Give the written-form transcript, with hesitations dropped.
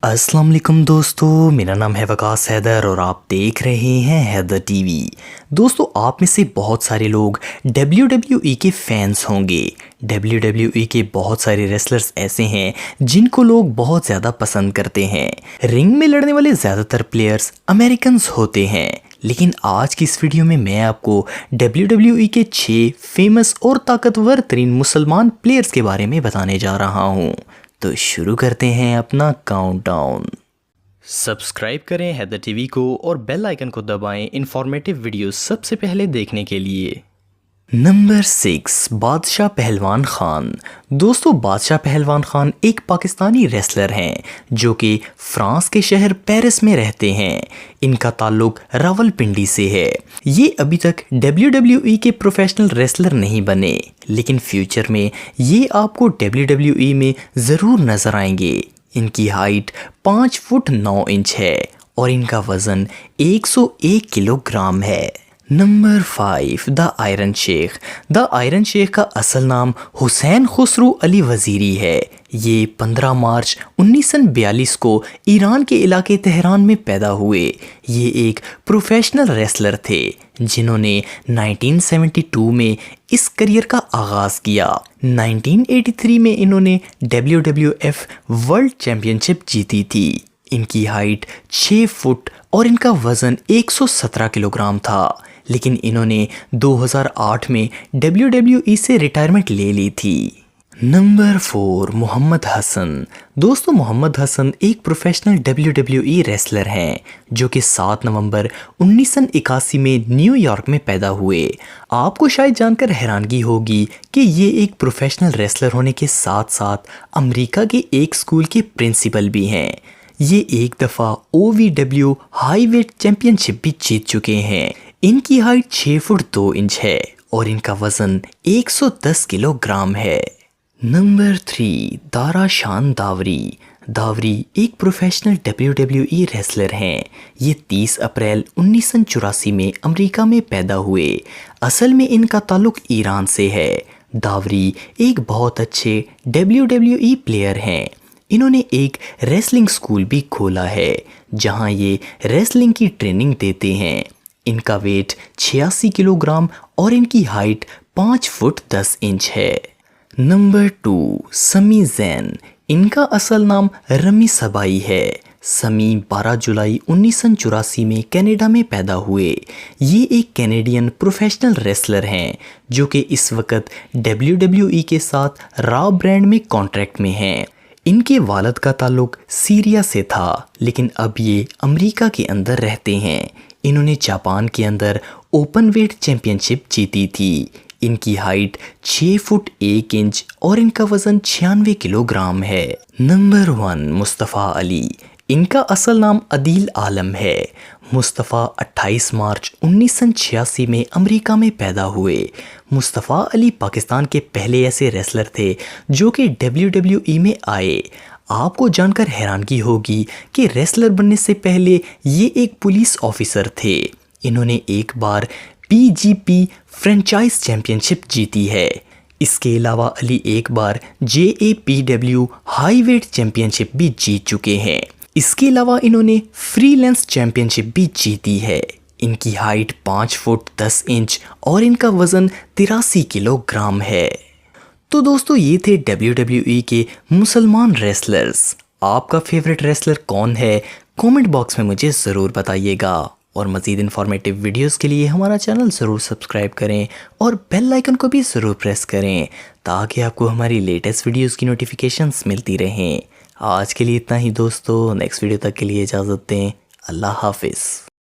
السلام علیکم دوستو، میرا نام ہے وقاص حیدر اور آپ دیکھ رہے ہیں حیدر ٹی وی۔ دوستو، آپ میں سے بہت سارے لوگ WWE کے فینس ہوں گے۔ WWE کے بہت سارے ریسلرز ایسے ہیں جن کو لوگ بہت زیادہ پسند کرتے ہیں۔ رنگ میں لڑنے والے زیادہ تر پلیئرز امریکنز ہوتے ہیں، لیکن آج کی اس ویڈیو میں آپ کو WWE کے 6 فیمس اور طاقتور ترین مسلمان پلیئرز کے بارے میں بتانے جا رہا ہوں۔ تو شروع کرتے ہیں اپنا کاؤنٹ ڈاؤن۔ سبسکرائب کریں حیدر ٹی وی کو اور بیل آئیکن کو دبائیں انفارمیٹیو ویڈیوز سب سے پہلے دیکھنے کے لیے۔ نمبر 6، بادشاہ پہلوان خان۔ دوستو، بادشاہ پہلوان خان ایک پاکستانی ریسلر ہیں جو کہ فرانس کے شہر پیرس میں رہتے ہیں۔ ان کا تعلق راولپنڈی سے ہے۔ یہ ابھی تک WWE کے پروفیشنل ریسلر نہیں بنے، لیکن فیوچر میں یہ آپ کو WWE میں ضرور نظر آئیں گے۔ ان کی ہائٹ 5 فٹ 9 انچ ہے اور ان کا وزن 101 کلو گرام ہے۔ نمبر 5، دا آئرن شیخ۔ دا آئرن شیخ کا اصل نام حسین خسرو علی وزیری ہے۔ یہ 15 مارچ 1942 کو ایران کے علاقے تہران میں پیدا ہوئے۔ یہ ایک پروفیشنل ریسلر تھے جنہوں نے 1972 میں اس کریئر کا آغاز کیا۔ 1983 میں انہوں نے WWF ورلڈ چیمپئن شپ جیتی تھی۔ ان کی ہائٹ 6 فٹ اور ان کا وزن 117 کلو گرام تھا، لیکن انہوں نے 2008 میں WWE سے ریٹائرمنٹ لے لی تھی۔ نمبر 4، محمد حسن۔ دوستو، محمد حسن ایک پروفیشنل WWE ریسلر ہیں جو کہ 7 نومبر 1981 میں نیو یارک میں پیدا ہوئے۔ آپ کو شاید جان کر حیرانگی ہوگی کہ یہ ایک پروفیشنل ریسلر ہونے کے ساتھ ساتھ امریکہ کے ایک اسکول کے پرنسپل بھی ہیں۔ یہ ایک دفعہ OVW ہائی ویٹ چیمپئن شپ بھی جیت چکے ہیں۔ ان کی ہائٹ 6 فٹ 2 انچ ہے اور ان کا وزن 110 کلو گرام ہے۔ نمبر 3، دارا شان داوری۔ داوری ایک پروفیشنل WWE ریسلر ہیں۔ یہ 30 اپریل 1984 میں امریکہ میں پیدا ہوئے۔ اصل میں ان کا تعلق ایران سے ہے۔ داوری ایک بہت اچھے WWE پلیئر ہیں۔ انہوں نے ایک ریسلنگ اسکول بھی کھولا ہے جہاں یہ ریسلنگ کی ٹریننگ دیتے ہیں۔ ان کا ویٹ 86 کلو گرام اور ان کی ہائٹ 5 فٹ 10 انچ ہے۔ نمبر 2، سمی زین۔ ان کا اصل نام رمی صبائی ہے۔ سمی 12 جولائی 1984 میں کینیڈا میں پیدا ہوئے۔ یہ ایک کینیڈین پروفیشنل ریسلر ہیں جو کہ اس وقت WWE کے ساتھ را برانڈ میں کانٹریکٹ میں ہیں۔ ان کے والد کا تعلق سیریا سے تھا، لیکن اب یہ امریکہ کے اندر رہتے ہیں۔ انہوں نے جاپان کے اندر اوپن ویٹ چیمپئن شپ جیتی تھی۔ ان کی ہائٹ 6 فٹ 1 انچ اور ان کا وزن 96 کلو گرام ہے۔ نمبر 1، مصطفیٰ علی۔ ان کا اصل نام عدیل عالم ہے۔ مصطفیٰ 28 مارچ 1986 میں امریکہ میں پیدا ہوئے۔ مصطفیٰ علی پاکستان کے پہلے ایسے ریسلر تھے جو کہ WWE میں آئے۔ آپ کو جان کر حیرانگی ہوگی کہ ریسلر بننے سے پہلے یہ ایک پولیس آفیسر تھے۔ انہوں نے ایک بار PGP فرنچائز چیمپئن شپ جیتی ہے۔ اس کے علاوہ علی ایک بار JAPW ہائی ویٹ چیمپئن شپ بھی جیت چکے ہیں۔ اس کے علاوہ انہوں نے فری لینس چیمپئن شپ بھی جیتی ہے۔ ان کی ہائٹ 5 فٹ 10 انچ اور ان کا وزن 83 کلو گرام ہے۔ تو دوستو، یہ تھے WWE کے مسلمان ریسلرز۔ آپ کا فیوریٹ ریسلر کون ہے؟ کومنٹ باکس میں مجھے ضرور بتائیے گا، اور مزید انفارمیٹیو ویڈیوز کے لیے ہمارا چینل ضرور سبسکرائب کریں اور بیل آئیکن کو بھی ضرور پریس کریں تاکہ آپ کو ہماری لیٹسٹ ویڈیوز کی نوٹیفیکیشنز ملتی رہیں۔ آج کے لیے اتنا ہی دوستو، نیکسٹ ویڈیو تک کے لیے اجازت دیں۔ اللہ حافظ۔